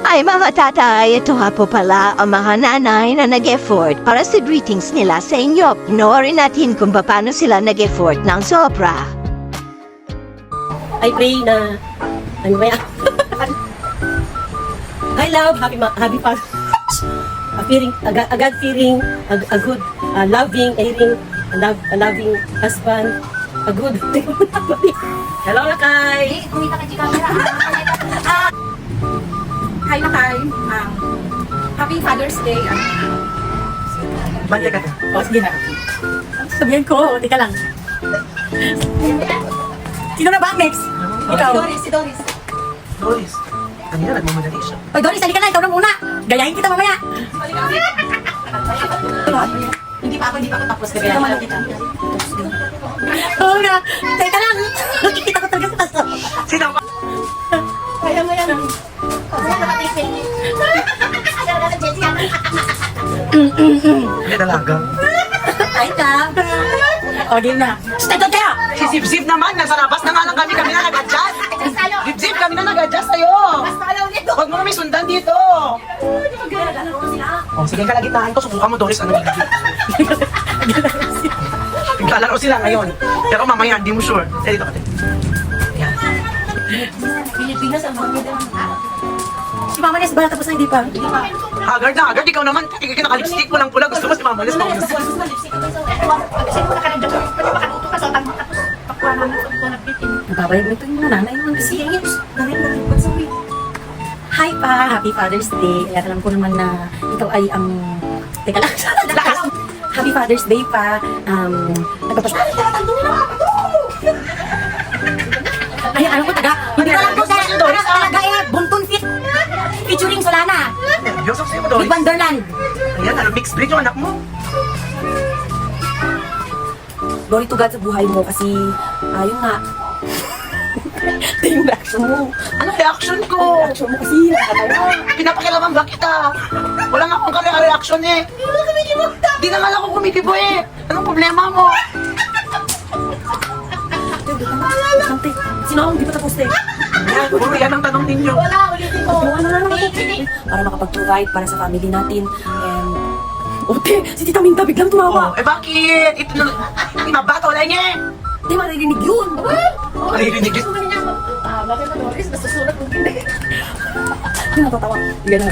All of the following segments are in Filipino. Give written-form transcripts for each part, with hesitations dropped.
Ay mga tatay, ito nga po pala ang mga nanay na nag-effort para sa greetings nila sa inyo. Panoorin natin kung paano sila nag-effort ng sobra. I pray na, ano ba yan? I love, happy Father. A God-fearing, a good, loving, caring, a loving husband, a good. Hello, Lakay! Kumita ka di camera. Hi na kay. Happy Father's Day. Balik ka. O, sige na. Sabihin ko, tika lang. Sino na ba next? Ikaw. Si Doris. Doris, kanina nagmamadali siya. Oy, Doris, halika na. Ikaw na muna. Gayahin kita mamaya. Hindi pa ako tapos. Kaya naman kita. Oo na. Teka lang. Nakikita ko talaga sa taso. Sino ba? Kaya mo yan. Hindi talaga. Ay ka. O, game na. Stay doon kayo. Si Zip-Zip naman, nasa labas na nga lang kami na nag-adjust. Zip-Zip, kami na nag-adjust sa'yo. Huwag mo kami sundan dito. O, sige ka lagi tayo. Subukan mo, Doris. Ano yung naglalaro sila ngayon. Pero mamaya, hindi mo sure. Dito ka. Yan. Pilipinas ang mga Si Mama Nes, bala tapos na hindi pa. Haggard na, Haggard. Ikaw naman, naka-lipstick mo lang pula. Gusto mo si Mama Nes. Babay mo ito yung nanay mo. Kasi yung Hi pa, Happy Father's Day. Kaya alam ko naman na ikaw ay ang... Teka lang. Happy Father's Day pa. Ay, alam ko taga. Hindi ko alam ko talaga eh. Buntun Fit. Featuring Solana. Yusuf sa'yo mo, Big Doris. Wonderland. Ayan, mixed breed yung anak mo. Glory to God sa buhay mo kasi, ayun nga. Ito yung reaction mo. Anong reaction ko? Reaction mo kasi, nakakatawa. Pinapakilaman ba kita? Wala nga akong reaction eh. Di naman ako kumikibo eh. Anong problema mo? Sante, sino akong di pa tapos eh? Yan, puro yan ang tanong ninyo. ulitin ko. Para makapag-provide para sa family natin. And, Ote, si Tita Minta biglang tumawa. Eh bakit? Ito na, mabata wala niya eh. Di maririnig yun. Maririnig yun. Bakit na Doris? Nasusulat mo hindi. Hindi natatawa. Ganun.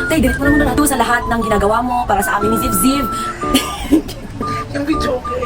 Tay, direct mo naman na sa lahat ng ginagawa mo para sa amin ni Ziv Ziv. Yung video okay.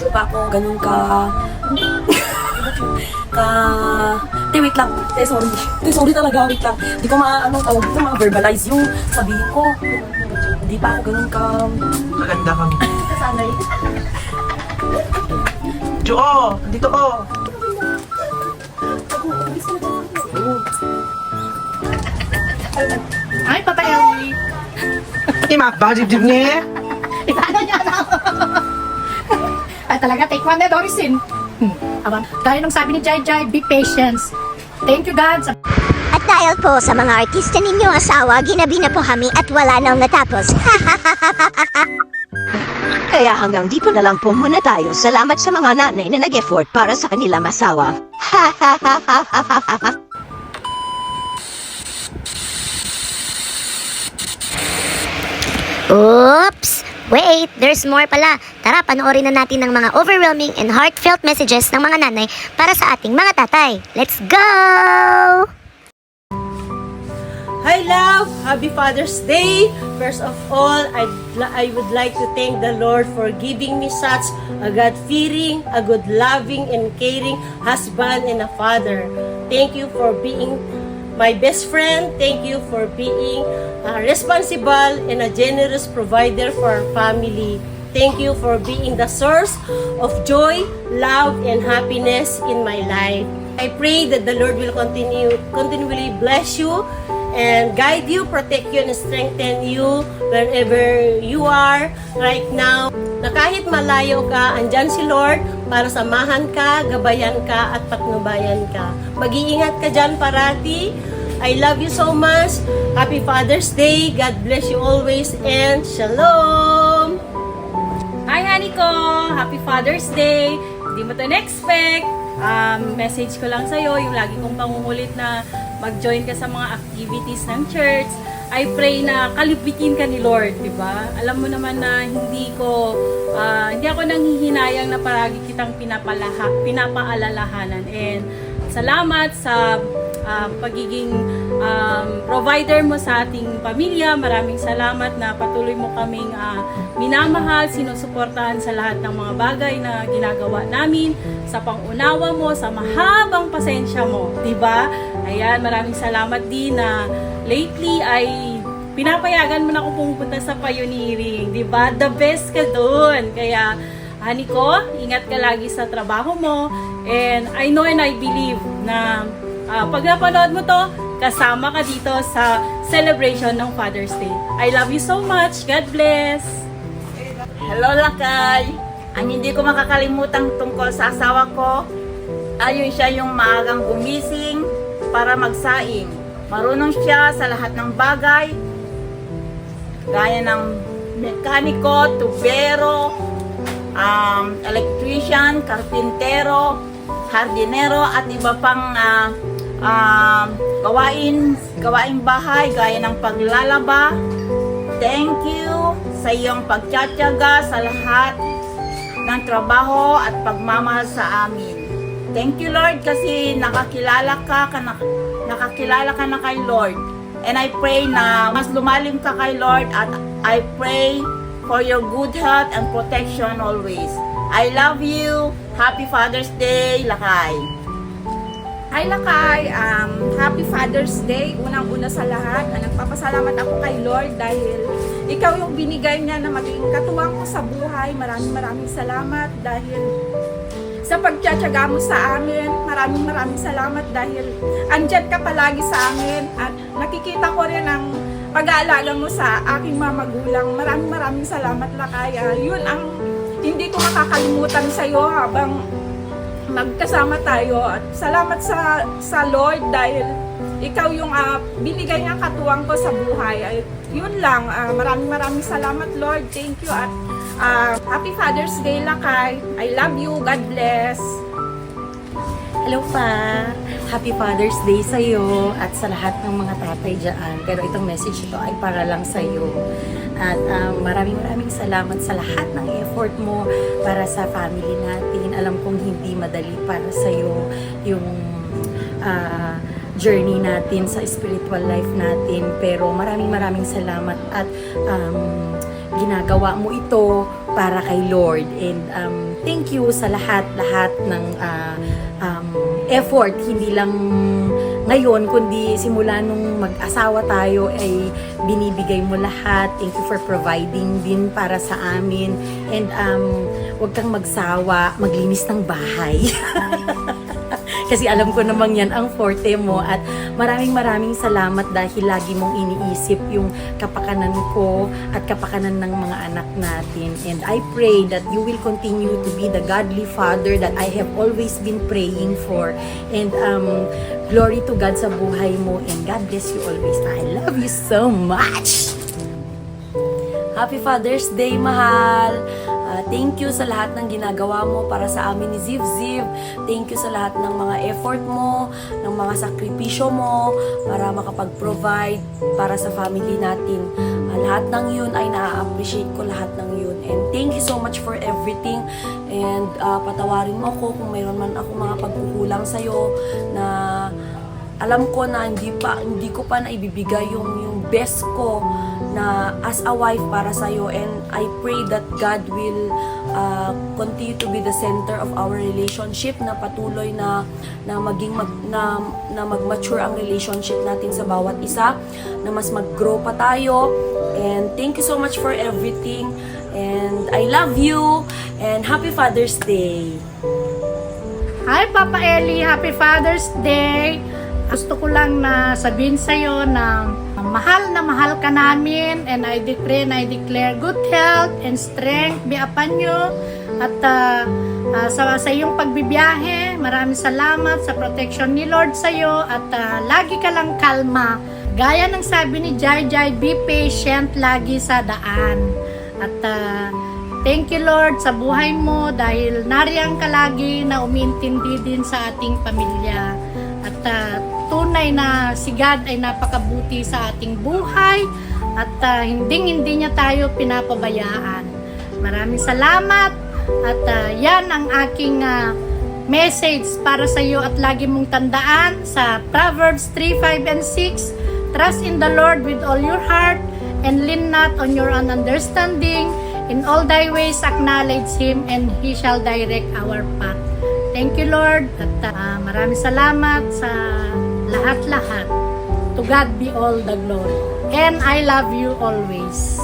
Ito pa ako, ganun ka... Tay, wait lang. Tay, sorry. Tay, sorry talaga. Wait lang. Di ko ma-verbalize yung sabihin ko. Hindi pa ako ganun ka... Maganda ka mo. Kasanay. Jo, dito ko. Ay, Papa Ellie. Eh, mabajib-jib niya eh. Ano niya na? Ay, talaga, take one na, Dorisin. Gaya nung sabi ni Jai Jai, be patient. Thank you, God. At dahil po sa mga artista ninyong asawa, ginabi na po kami at wala nang natapos. Kaya hanggang dito na lang po muna tayo. Salamat sa mga nanay na nag-effort para sa kanilang asawa. Oops! Wait, there's more pala. Tara, panoorin na natin ng mga overwhelming and heartfelt messages ng mga nanay para sa ating mga tatay. Let's go! Hi love! Happy Father's Day! First of all, I would like to thank the Lord for giving me such a God-fearing, a good loving and caring husband and a father. Thank you for being my best friend. Thank you for being responsible and a generous provider for our family. Thank you for being the source of joy, love, and happiness in my life. I pray that the Lord will continually bless you and guide you, protect you, and strengthen you wherever you are right now. Na kahit malayo ka, andyan si Lord para samahan ka, gabayan ka, at patnubayan ka. Mag-iingat ka dyan parati. I love you so much. Happy Father's Day. God bless you always and shalom! Hi, honey ko! Happy Father's Day! Hindi mo to na-expect. Message ko lang sa'yo, yung lagi kong pangungulit na mag-join ka sa mga activities ng church. I pray na kalipitin ka ni Lord, di ba? Alam mo naman na hindi ako nanghihinayang na paragi kitang pinapaalalahanan. And salamat sa pagiging provider mo sa ating pamilya. Maraming salamat na patuloy mo kaming minamahal, sinusuportahan sa lahat ng mga bagay na ginagawa namin, sa pangunawa mo, sa mahabang pasensya mo, di ba? Ayan, maraming salamat din na lately ay pinapayagan mo na akong pumunta sa pioneering, di ba? The best ka doon. Kaya, honey ko, ingat ka lagi sa trabaho mo. And I know and I believe na pag napanood mo to, kasama ka dito sa celebration ng Father's Day. I love you so much. God bless. Hello Lakay! Ang hindi ko makakalimutan tungkol sa asawa ko, ayun siya yung maagang gumising para magsaing. Marunong siya sa lahat ng bagay, gaya ng mekaniko, tubero, electrician, karpintero, hardinero, at iba pang gawaing bahay, gaya ng paglalaba. Thank you sa iyong pagtsatsaga sa lahat ng trabaho at pagmamahal sa amin. Thank you Lord kasi nakakilala ka na kay Lord. And I pray na mas lumalim ka kay Lord, at I pray for your good health and protection always. I love you. Happy Father's Day, Lakay. Hi Lakay, Happy Father's Day. Unang-una sa lahat, nagpapasalamat ako kay Lord dahil ikaw yung binigay niya na maging katuwang ko sa buhay. Maraming salamat dahil sa pagtsatsaga mo sa amin. Maraming salamat dahil andyan ka palagi sa amin at nakikita ko rin ang pag-aalaga mo sa aking mga magulang. Maraming salamat Lakay. Yun ang hindi ko makakalimutan sa iyo habang magkasama tayo, at salamat sa Lord dahil ikaw yung binigay niyang katuwang ko sa buhay. Yun lang, maraming salamat Lord, thank you, at Happy Father's Day Lakay. I love you, God bless. Hello pa! Happy Father's Day sa iyo at sa lahat ng mga tatay dyan. Pero itong message ito ay para lang sa iyo. At maraming salamat sa lahat ng effort mo para sa family natin. Alam kong hindi madali para sa iyo yung journey natin sa spiritual life natin. Pero maraming salamat at ginagawa mo ito para kay Lord. And thank you sa lahat ng effort, hindi lang ngayon, kundi simula nung mag-asawa tayo ay binibigay mo lahat. Thank you for providing din para sa amin. And huwag kang magsawa, maglinis ng bahay. Kasi alam ko namang yan ang forte mo, at maraming salamat dahil lagi mong iniisip yung kapakanan ko at kapakanan ng mga anak natin. And I pray that you will continue to be the godly father that I have always been praying for. And glory to God sa buhay mo, and God bless you always. I love you so much! Happy Father's Day, mahal! Thank you sa lahat ng ginagawa mo para sa amin ni Ziv. Thank you sa lahat ng mga effort mo, ng mga sakripisyo mo para makapag-provide para sa family natin. Lahat ng yun ay na-appreciate ko, lahat ng yun. And thank you so much for everything. And patawarin mo ako kung mayroon man ako mga pagkukulang sa'yo na alam ko na hindi ko pa naibibigay yung best ko na as a wife para sa iyo. And I pray that God will continue to be the center of our relationship, na patuloy na mag-mature ang relationship natin sa bawat isa, na mas mag-grow pa tayo. And thank you so much for everything, and I love you, and Happy Father's Day. Hi Papa Eli, Happy Father's Day. Gusto ko lang na sabihin sa'yo na mahal ka namin, and I decree and I declare good health and strength be upon you. At sa iyong pagbibiyahe, maraming salamat sa protection ni Lord sa'yo, at lagi ka lang kalma. Gaya ng sabi ni Jai, be patient lagi sa daan. At thank you Lord sa buhay mo dahil nariyan ka lagi na umiintindi din sa ating pamilya. At tunay na si God ay napakabuti sa ating buhay at hindi niya tayo pinapabayaan. Maraming salamat at yan ang aking message para sa iyo at lagi mong tandaan sa Proverbs 3:5 and 6. Trust in the Lord with all your heart and lean not on your own understanding. In all thy ways acknowledge Him and He shall direct our path. Thank you, Lord. At maraming salamat sa lahat-lahat. To God be all the glory. And I love you always.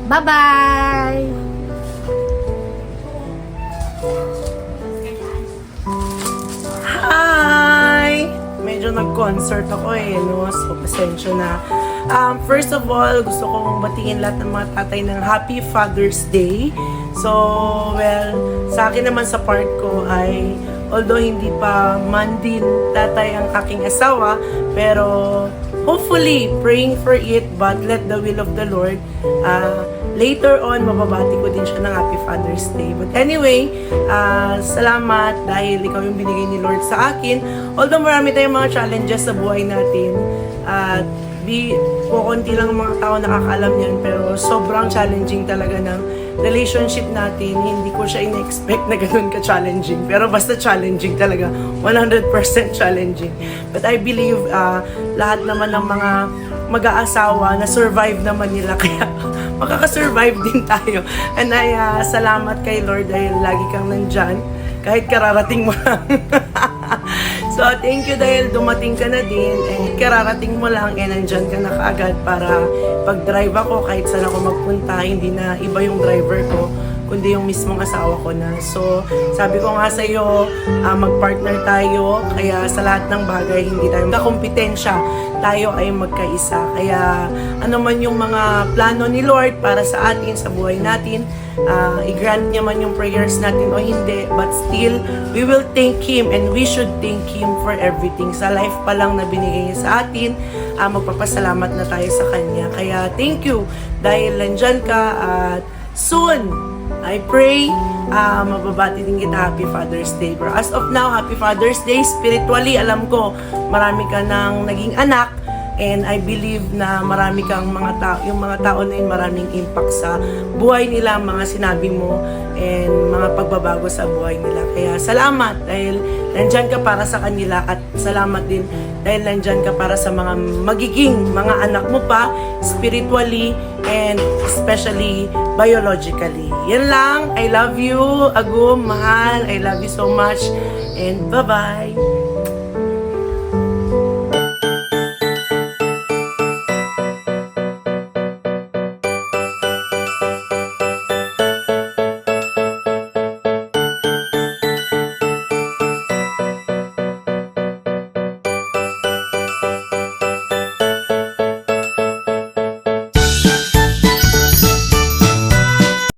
Bye-bye! Hi! Medyo nag-concert ako no? So, pasensya na. First of all, gusto kong batiin lahat ng mga tatay ng Happy Father's Day. So, well, sa akin naman sa part ko ay, although hindi pa man din tatay ang aking asawa, pero hopefully, praying for it, but let the will of the Lord, later on, mababati ko din siya ng Happy Father's Day. But anyway, salamat dahil ikaw yung binigay ni Lord sa akin. Although marami tayong mga challenges sa buhay natin, at konti lang ang mga tao nakakaalam yan, pero sobrang challenging talaga ng relationship natin. Hindi ko siya in-expect na ganun ka-challenging. Pero basta challenging talaga. 100% challenging. But I believe lahat naman ng mga mag-aasawa na survive naman nila. Kaya makakasurvive din tayo. And I salamat kay Lord dahil lagi kang nandyan. Kahit kararating mo lang. So, thank you dahil dumating ka na din. And kararating mo lang and nandyan ka na kaagad para pag-drive ako kahit saan ako magpunta. Hindi na iba yung driver ko, kundi yung mismong asawa ko na. So, sabi ko nga sa'yo, mag-partner tayo. Kaya sa lahat ng bagay, hindi tayo magkakompetensya. Tayo ay magkaisa. Kaya ano man yung mga plano ni Lord para sa atin, sa buhay natin, i-grant niya man yung prayers natin o hindi, but still, we will thank Him and we should thank Him for everything. Sa life pa lang na binigay niya sa atin, magpapasalamat na tayo sa Kanya. Kaya thank you dahil nandyan ka at soon, I pray, mababati din kita Happy Father's Day. Pero as of now, Happy Father's Day. Spiritually, alam ko, marami ka nang naging anak. And I believe na marami kang mga tao, yung mga tao na yun maraming impact sa buhay nila, mga sinabi mo, and mga pagbabago sa buhay nila. Kaya salamat dahil nandyan ka para sa kanila at salamat din dahil nandyan ka para sa mga magiging mga anak mo pa, spiritually and especially biologically. Yan lang. I love you, Agum, mahal. I love you so much. And bye-bye.